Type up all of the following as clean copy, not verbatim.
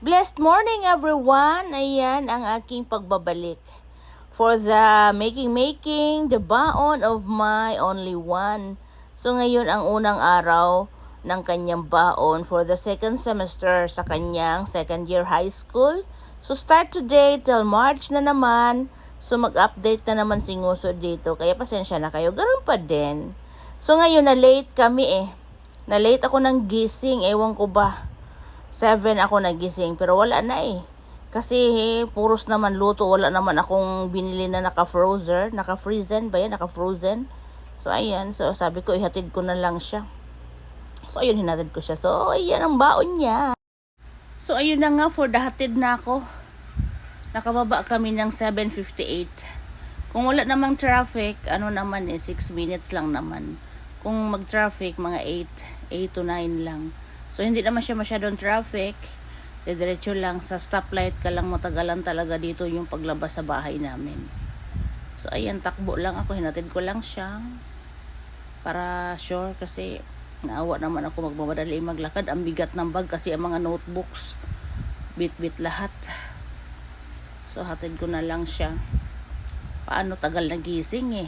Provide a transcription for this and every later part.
Blessed morning everyone! Ayan ang aking pagbabalik. For the making the baon of my only one. So ngayon ang unang araw ng kanyang baon for the second semester sa kanyang second year high school. So start today till March na naman. So mag-update na naman si Nguso dito. Kaya pasensya na kayo. Ganun pa din. So ngayon na late kami Na late ako ng gising. Ewan ko ba. 7 ako nagising pero wala na Kasi puros naman luto, wala naman akong binili na naka-frozen ba yan? Naka-frozen. So ayan, so sabi ko ihatid ko na lang siya. So ayun, hinatid ko siya. So ayan ang baon niya. So ayun na nga, for the hatid na ako. Nakababa kami ng 7:58. Kung wala namang traffic, 6 minutes lang naman. Kung mag-traffic, mga 8 to 9 lang. So, hindi naman siya masyadong traffic. Diretso lang. Sa stoplight ka lang, matagalan talaga dito yung paglabas sa bahay namin. So, ayan, takbo lang ako. Hinatid ko lang siya. Para sure, kasi naawa naman ako magmamadali maglakad. Ang bigat ng bag kasi ang mga notebooks. Bit-bit lahat. So, hatid ko na lang siya. Paano tagal nagising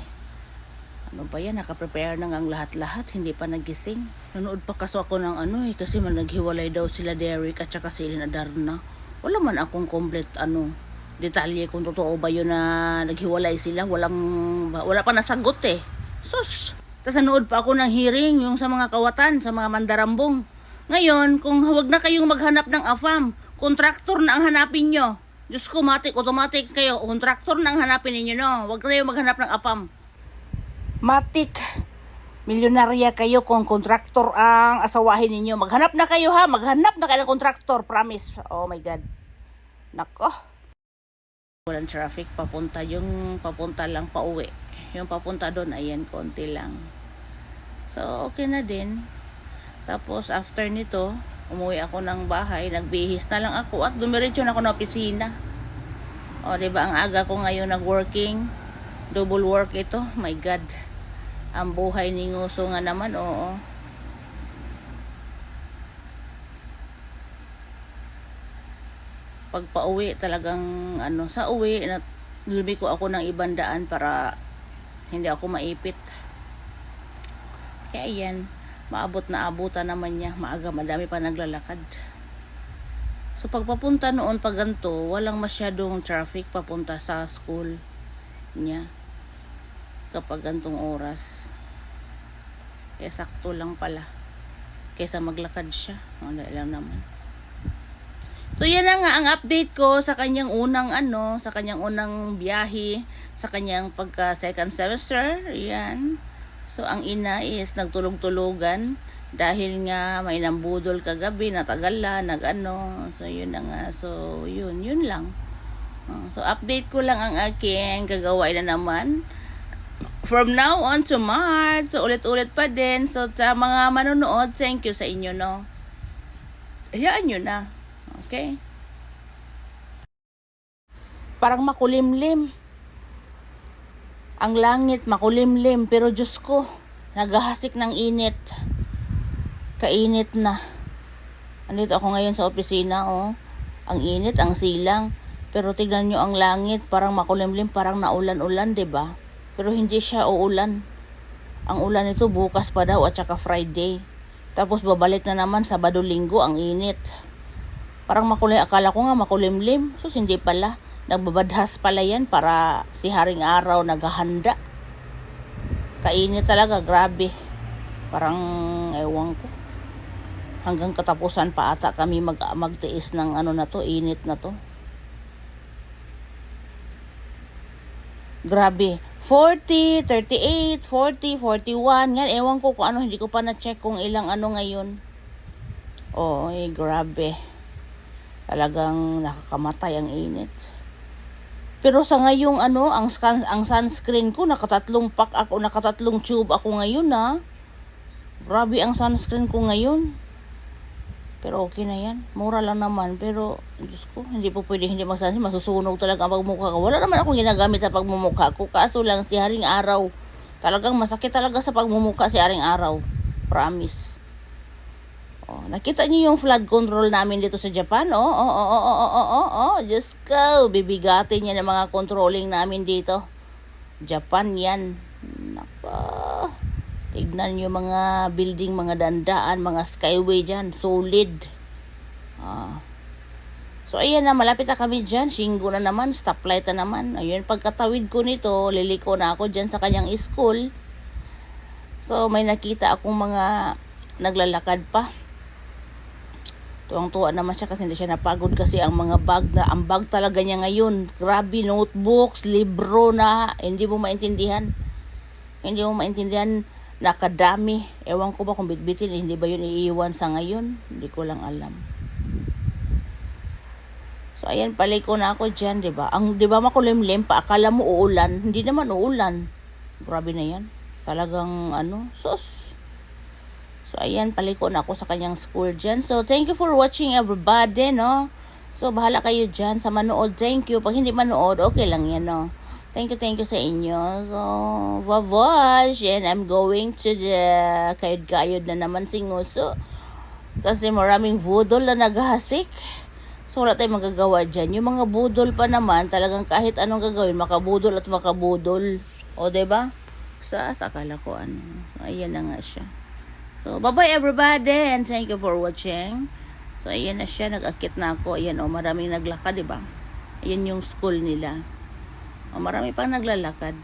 Ano ba yan? Nakaprepare na ang lahat-lahat. Hindi pa nagising. Nanood pa kaso ako ng kasi naghiwalay daw sila Derek at saka si Adarna. Wala man akong complete detalye kung totoo ba yun na naghiwalay sila. Wala pa nasagot Sus! Tapos nanood pa ako ng hearing yung sa mga kawatan, sa mga mandarambong. Ngayon, kung huwag na kayong maghanap ng AFAM, kontraktor na ang hanapin nyo. Diyos ko, automatic kayo. Kontraktor na ang hanapin ninyo, no? Huwag na kayong maghanap ng AFAM. Matik, milyonarya kayo kung kontraktor ang asawahin ninyo. Maghanap na kayo maghanap na kayo ng kontraktor, promise. Oh my God. Nako. Walang traffic, papunta lang pauwi. Yung papunta doon, ayan, konti lang. So, okay na din. Tapos, after nito, umuwi ako ng bahay, nagbihis na lang ako at dumiretso na ako ng opisina. O, diba, ang aga ko ngayon nag-working. Double work ito, my God. Ang buhay ni Nguso nga naman, oo. Pag pauwi talagang sa uwi, lumiko ako ng ibang daan para hindi ako maipit. Kaya yan, abutan naman niya. Maaga, madami pa naglalakad. So pagpapunta noon pag ganito, walang masyadong traffic papunta sa school niya. Kapag gantong oras, kaya sakto lang pala kaysa maglakad siya. Wala lang naman. So yan na nga ang update ko sa kanyang unang biyahe, sa kanyang pagka second semester. Yan. So ang ina is nagtulog-tulugan dahil nga may nambudol kagabi, natagalan, So yun na nga. So yun lang. So update ko lang ang aking gagawain na naman. From now on to March, so ulit-ulit pa din. So sa mga manonood, thank you sa inyo, no? Hayaan nyo na. Okay? Parang makulimlim. Ang langit makulimlim, pero Diyos ko, naghahasik ng init. Kainit na. Andito ako ngayon sa opisina, Ang init, ang silang. Pero tignan nyo ang langit, parang makulimlim, parang naulan-ulan, 'di ba? Pero hindi siya uulan. Ang ulan nito bukas pa daw at saka Friday. Tapos babalik na naman Sabado, Linggo, ang init. Parang akala ko nga makulimlim. Sus, hindi pala. Nagbabadhas pala yan para si Haring Araw naghahanda. Kainit talaga, grabe. Parang, ewan ko. Hanggang katapusan pa ata kami magtiis ng init na to. Grabe. 40, 38, 40, 41. Yan, ewan ko kung hindi ko pa na-check kung ilang ngayon. Grabe. Talagang nakakamatay ang init. Pero sa ngayong ang sunscreen ko, nakatatlong tube ako ngayon Grabe ang sunscreen ko ngayon. Pero okay na yan. Mura lang naman. Pero, Diyos ko, hindi po pwede hindi magsansin. Masusunog talaga ang pagmumukha ko. Wala naman akong ginagamit sa pagmumukha ko. Kaso lang si Haring Araw. Talagang masakit talaga sa pagmumukha si Haring Araw. Promise. Oh, nakita niyo yung flood control namin dito sa Japan? Diyos ko, bibigatin niya ng mga controlling namin dito. Japan yan. Nako. Tignan niyo mga building, mga dandaan, mga skyway dyan. Solid. So, ayan na, malapit na kami dyan. Shingo na naman, stoplight na naman. Ayun, pagkatawid ko nito, liliko na ako dyan sa kanyang school. So, may nakita akong mga naglalakad pa. Tuwang-tuwa naman siya kasi hindi siya napagod kasi ang mga ang bag talaga niya ngayon. Grabe, notebooks, libro na, hindi mo maintindihan. Hindi mo maintindihan, nakadami. Ewan ko ba kung bitbitin, hindi ba yun iiwan sa ngayon? Hindi ko lang alam. So, ayan, paliko na ako dyan, diba? Diba makulimlim pa, akala mo uulan. Hindi naman uulan. Grabe na yan. Talagang, sus. So, ayan, paliko na ako sa kanyang school dyan. So, thank you for watching everybody, no? So, bahala kayo dyan sa manood. Thank you. Pag hindi manood, okay lang yan, no? Thank you sa inyo. So, wawash. And I'm going to the kayod-kayod na naman singuso. Kasi maraming budol na naghahasik. So, wala tayong magagawa dyan. Yung mga budol pa naman, talagang kahit anong gagawin, makabudol at makabudol. O, diba? Sa akala ko, So, ayan na nga siya. So, bye-bye everybody and thank you for watching. So, ayan na siya. Nag-akit na ako. Ayan, maraming naglakad, diba? Ayan yung school nila. Marami pang naglalakad.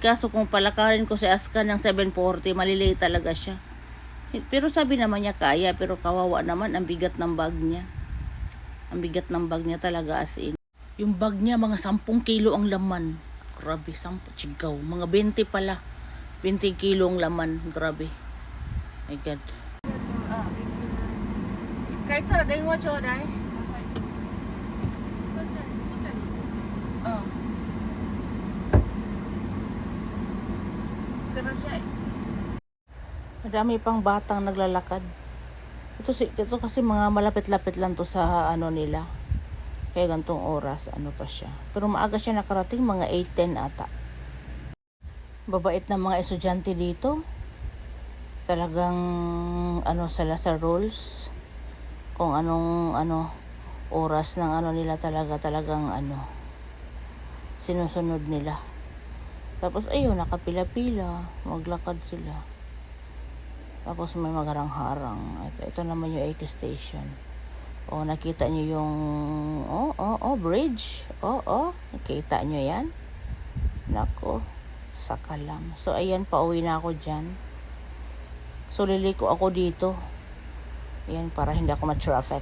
Kaso kung palakarin ko si Aska ng 7:40, malilate talaga siya. Pero sabi naman niya kaya, pero kawawa naman, ang bigat ng bag niya. Ang bigat ng bag niya talaga as in. Yung bag niya, mga 10 kilo ang laman. Grabe, 10 chigaw. Mga 20 pala. 20 kilo ang laman. Grabe. My God. Kahit sa rin mo, choday? Kaya siya Madami pang batang naglalakad. Ito kasi mga malapit-lapit lang to sa nila. Kaya gantong oras, pa siya. Pero maaga siya nakarating, mga 8:10 ata. Babait na mga estudyante dito. Talagang sila sa rules. Kung anong oras ng nila talagang sinusunod nila. Tapos ayun, nakapila-pila, maglakad sila. Tapos may magarang-harang. Ito naman yung AK station. Nakita niyo yung bridge. Nakita niyo yan? Nako, sakalam. So ayan, pauwi na ako dyan. So, liliko ako dito. Ayan, para hindi ako ma-traffic.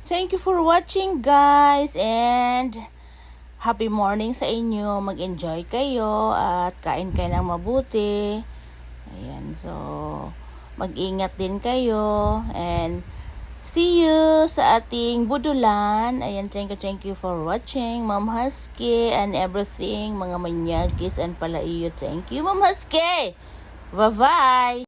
Thank you for watching, guys. And happy morning sa inyo. Mag-enjoy kayo at kain kayo ng mabuti. Ayan, so mag-ingat din kayo. And see you sa ating budulan. Ayan, thank you for watching. Ma'am Husky and everything. Mga manyagis and palaiyo. Thank you, Ma'am Husky. Bye-bye.